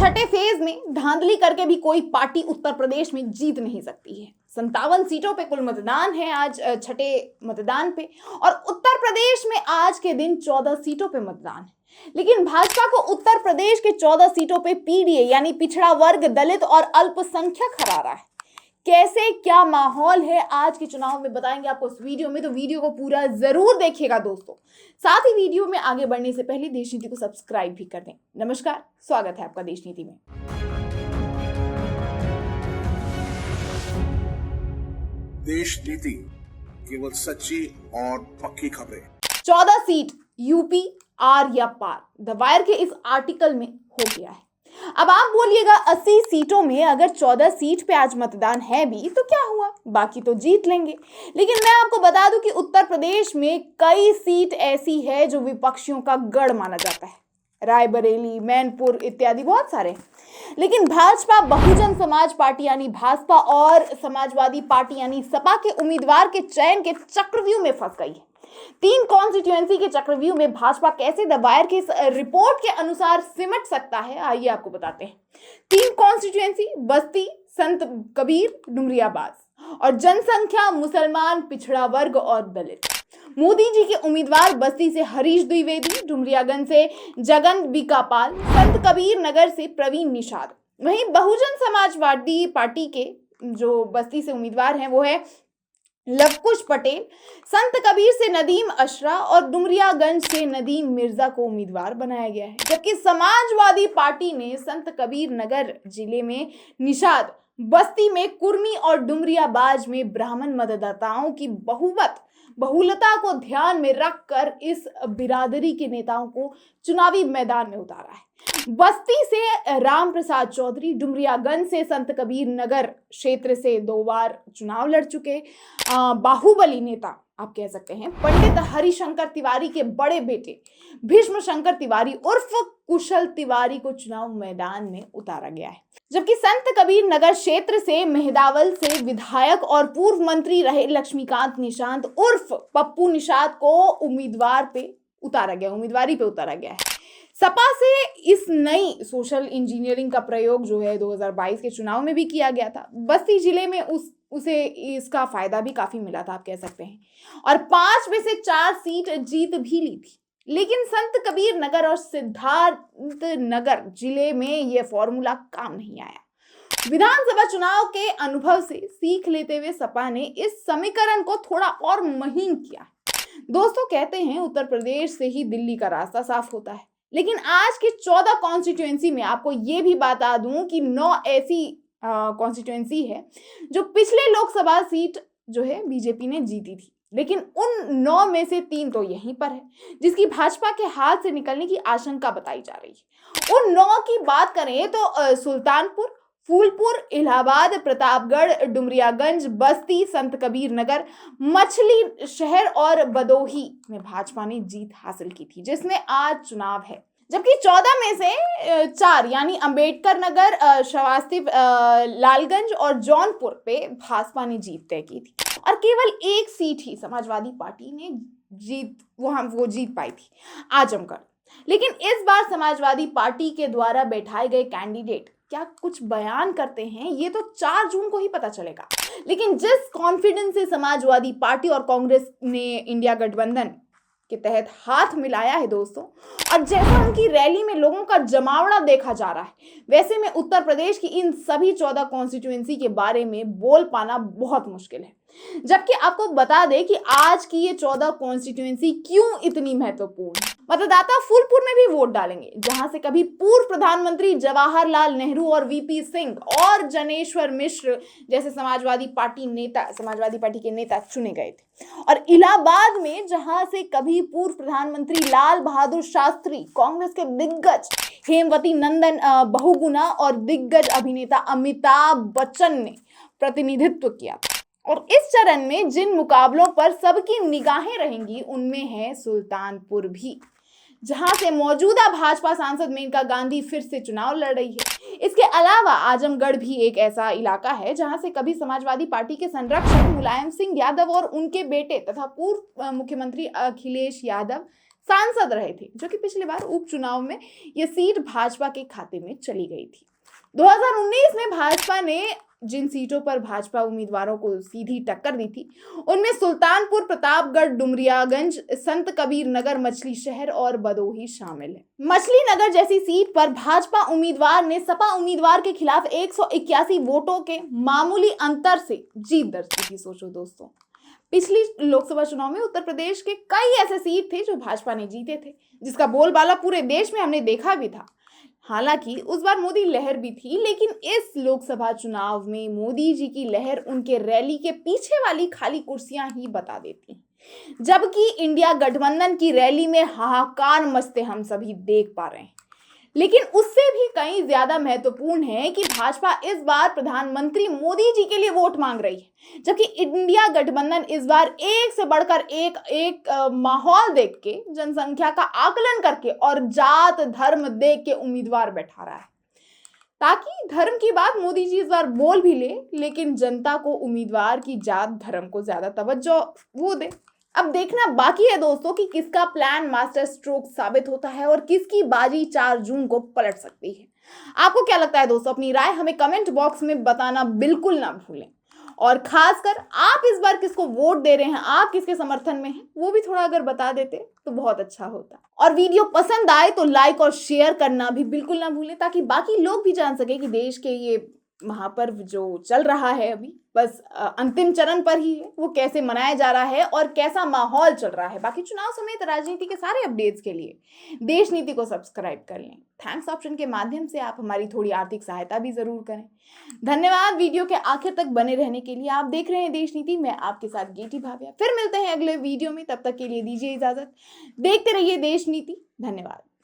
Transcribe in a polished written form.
छठे फेज में धांधली करके भी कोई पार्टी उत्तर प्रदेश में जीत नहीं सकती है। 57 सीटों पे कुल मतदान है आज छठे मतदान पे, और उत्तर प्रदेश में आज के दिन 14 सीटों पे मतदान है। लेकिन भाजपा को उत्तर प्रदेश के 14 सीटों पे पीडीए यानी पिछड़ा वर्ग, दलित और अल्पसंख्यक हरा रहा है। कैसे क्या माहौल है आज के चुनाव में बताएंगे आपको इस वीडियो में, तो वीडियो को पूरा जरूर देखिएगा दोस्तों। साथ ही वीडियो में आगे बढ़ने से पहले देश नीति को सब्सक्राइब भी कर दें। नमस्कार, स्वागत है आपका देश नीति में। देश नीति, केवल सच्ची और पक्की खबरें। 14 सीट यूपी आर या पार, द वायर के इस आर्टिकल में हो गया है। अब आप बोलिएगा 80 सीटों में अगर 14 सीट पे आज मतदान है भी तो क्या हुआ, बाकी तो जीत लेंगे। लेकिन मैं आपको बता दूं कि उत्तर प्रदेश में कई सीट ऐसी है जो विपक्षियों का गढ़ माना जाता है। रायबरेली, मैनपुर इत्यादि बहुत सारे। लेकिन भाजपा बहुजन समाज पार्टी यानी भाजपा और समाजवादी पार्टी यानी सपा के उम्मीदवार के चयन के चक्रव्यूह में फंस गई है। 3 कॉन्स्टिट्यूएंसी के चक्रव्यूह में भाजपा कैसे द वायर की इस रिपोर्ट के अनुसार सिमट सकता है, आइए आपको बताते हैं। 3 कॉन्स्टिट्यूएंसी बस्ती, संत कबीर, डुमरियाबाद, और जनसंख्या मुसलमान, पिछड़ा वर्ग और दलित। मोदी जी के उम्मीदवार बस्ती से हरीश द्विवेदी, डुमरियागंज से जगन बीकापाल, संत कबीर नगर से प्रवीण निषाद। वहीं बहुजन समाजवादी पार्टी के जो बस्ती से उम्मीदवार हैं वो है लवकुश पटेल, संत कबीर से नदीम अशरा और डुमरियागंज से नदीम मिर्जा को उम्मीदवार बनाया गया है। जबकि समाजवादी पार्टी ने संत कबीर नगर जिले में निषाद, बस्ती में कुर्मी और डुमरियाबाज में ब्राह्मण मतदाताओं की बहुलता को ध्यान में रखकर इस बिरादरी के नेताओं को चुनावी मैदान में उतारा है। बस्ती से राम प्रसाद चौधरी, डुमरियागंज से संत कबीर नगर क्षेत्र से 2 बार चुनाव लड़ चुके बाहुबली नेता आप कह सकते हैं पंडित हरिशंकर तिवारी के बड़े बेटे भीष्म शंकर तिवारी उर्फ कुशल तिवारी को चुनाव मैदान में उतारा गया है। जबकि संत कबीर नगर क्षेत्र से मेहदावल से विधायक और पूर्व मंत्री रहे लक्ष्मीकांत निशांत उर्फ पप्पू निषाद को उम्मीदवारी पे उतारा गया है। सपा से इस नई सोशल इंजीनियरिंग का प्रयोग जो है 2022 के चुनाव में भी किया गया था। बस्ती जिले में उसे इसका फायदा भी काफी मिला था आप कह सकते हैं, और 5 में से 4 सीट जीत भी ली थी। लेकिन संत कबीर नगर और सिद्धार्थ नगर जिले में यह फॉर्मूला काम नहीं आया। विधानसभा चुनाव के अनुभव से सीख लेते हुए सपा ने इस समीकरण को थोड़ा और महीन किया। दोस्तों कहते हैं उत्तर प्रदेश से ही दिल्ली का रास्ता साफ होता है। लेकिन आज की 14 कॉन्स्टिट्यूएंसी में आपको ये भी बता दूं कि 9 ऐसी कॉन्स्टिट्यूएंसी है जो पिछले लोकसभा सीट जो है बीजेपी ने जीती थी। लेकिन उन 9 में से 3 तो यहीं पर है जिसकी भाजपा के हाथ से निकलने की आशंका बताई जा रही है। उन 9 की बात करें तो सुल्तानपुर, फूलपुर, इलाहाबाद, प्रतापगढ़, डुमरियागंज, बस्ती, संत कबीर नगर, मछली शहर और बदोही में भाजपा ने जीत हासिल की थी, जिसमें आज चुनाव है। जबकि 14 में से 4 यानी अंबेडकर नगर, श्रावस्ती, लालगंज और जौनपुर पे भाजपा ने जीत तय की थी, और केवल 1 सीट ही समाजवादी पार्टी ने जीत पाई थी, आजमगढ़। लेकिन इस बार समाजवादी पार्टी के द्वारा बैठाए गए कैंडिडेट क्या कुछ बयान करते हैं ये तो 4 जून को ही पता चलेगा। लेकिन जिस कॉन्फिडेंस से समाजवादी पार्टी और कांग्रेस ने इंडिया गठबंधन के तहत हाथ मिलाया है दोस्तों, और जैसा उनकी रैली में लोगों का जमावड़ा देखा जा रहा है, वैसे में उत्तर प्रदेश की इन सभी 14 कॉन्स्टिट्यूएंसी के बारे में बोल पाना बहुत मुश्किल है। जबकि आपको बता दें कि आज की ये 14 कॉन्स्टिट्यूएंसी क्यों इतनी महत्वपूर्ण है। मतदाता फूलपुर में भी वोट डालेंगे, जहां से कभी पूर्व प्रधानमंत्री जवाहरलाल नेहरू और वीपी सिंह और जनेश्वर मिश्र जैसे समाजवादी पार्टी के नेता चुने गए थे, और इलाहाबाद में जहां से कभी पूर्व प्रधानमंत्री लाल बहादुर शास्त्री, कांग्रेस के दिग्गज हेमवती नंदन बहुगुणा और दिग्गज अभिनेता अमिताभ बच्चन ने प्रतिनिधित्व किया। और इस चरण में जिन मुकाबलों पर सबकी निगाहें रहेंगी उनमें है सुल्तानपुर भी, जहां से मौजूदा भाजपा सांसद मेनका गांधी फिर से चुनाव लड़ रही है। इसके अलावा आजमगढ़ भी एक ऐसा इलाका है जहां से कभी समाजवादी पार्टी के संरक्षक मुलायम सिंह यादव और उनके बेटे तथा पूर्व मुख्यमंत्री अखिलेश यादव सांसद रहे थे, जो कि पिछली बार उपचुनाव में ये सीट भाजपा के खाते में चली गई थी। 2019 में भाजपा ने जिन सीटों पर भाजपा उम्मीदवारों को सीधी टक्कर दी थी, उनमें सुल्तानपुर, प्रतापगढ़, डुमरियागंज, संत कबीर नगर, मछली शहर और भदोही शामिल है। मछली नगर जैसी सीट पर भाजपा उम्मीदवार ने सपा उम्मीदवार के खिलाफ 181 वोटों के मामूली अंतर से जीत दर्ज की थी। सोचो दोस्तों, पिछली लोकसभा चुनाव में उत्तर प्रदेश के कई ऐसे सीट थे जो भाजपा ने जीते थे, जिसका बोलबाला पूरे देश में हमने देखा भी था। हालांकि उस बार मोदी लहर भी थी, लेकिन इस लोकसभा चुनाव में मोदी जी की लहर उनके रैली के पीछे वाली खाली कुर्सियां ही बता देती हैं। जबकि इंडिया गठबंधन की रैली में हाहाकार मचते हम सभी देख पा रहे हैं। लेकिन उससे भी कहीं ज्यादा महत्वपूर्ण है कि भाजपा इस बार प्रधानमंत्री मोदी जी के लिए वोट मांग रही है, जबकि इंडिया गठबंधन इस बार एक से बढ़कर एक माहौल देख के, जनसंख्या का आकलन करके और जात धर्म देख के उम्मीदवार बैठा रहा है, ताकि धर्म की बात मोदी जी इस बार बोल भी ले, लेकिन जनता को उम्मीदवार की जात धर्म को ज्यादा तवज्जो वो दे। अब देखना बाकी है दोस्तों कि किसका प्लान मास्टर स्ट्रोक साबित होता है और किसकी बाजी 4 जून को पलट सकती है। आपको क्या लगता है दोस्तों? अपनी राय हमें कमेंट बॉक्स में बताना बिल्कुल ना भूलें, और खासकर आप इस बार किसको वोट दे रहे हैं, आप किसके समर्थन में हैं, वो भी थोड़ा अगर बता देते तो बहुत अच्छा होता। और वीडियो पसंद आए तो लाइक और शेयर करना भी बिल्कुल ना भूलें, ताकि बाकी लोग भी जान सके कि देश के ये महापर्व जो चल रहा है अभी बस अंतिम चरण पर ही है, वो कैसे मनाया जा रहा है और कैसा माहौल चल रहा है। बाकी चुनाव समेत राजनीति के सारे अपडेट्स के लिए देश नीति को सब्सक्राइब कर लें। थैंक्स ऑप्शन के माध्यम से आप हमारी थोड़ी आर्थिक सहायता भी जरूर करें। धन्यवाद वीडियो के आखिर तक बने रहने के लिए। आप देख रहे हैं देश नीति, मैं आपके साथ गेटी भाविया। फिर मिलते हैं अगले वीडियो में, तब तक के लिए दीजिए इजाजत। देखते रहिए देश नीति। धन्यवाद।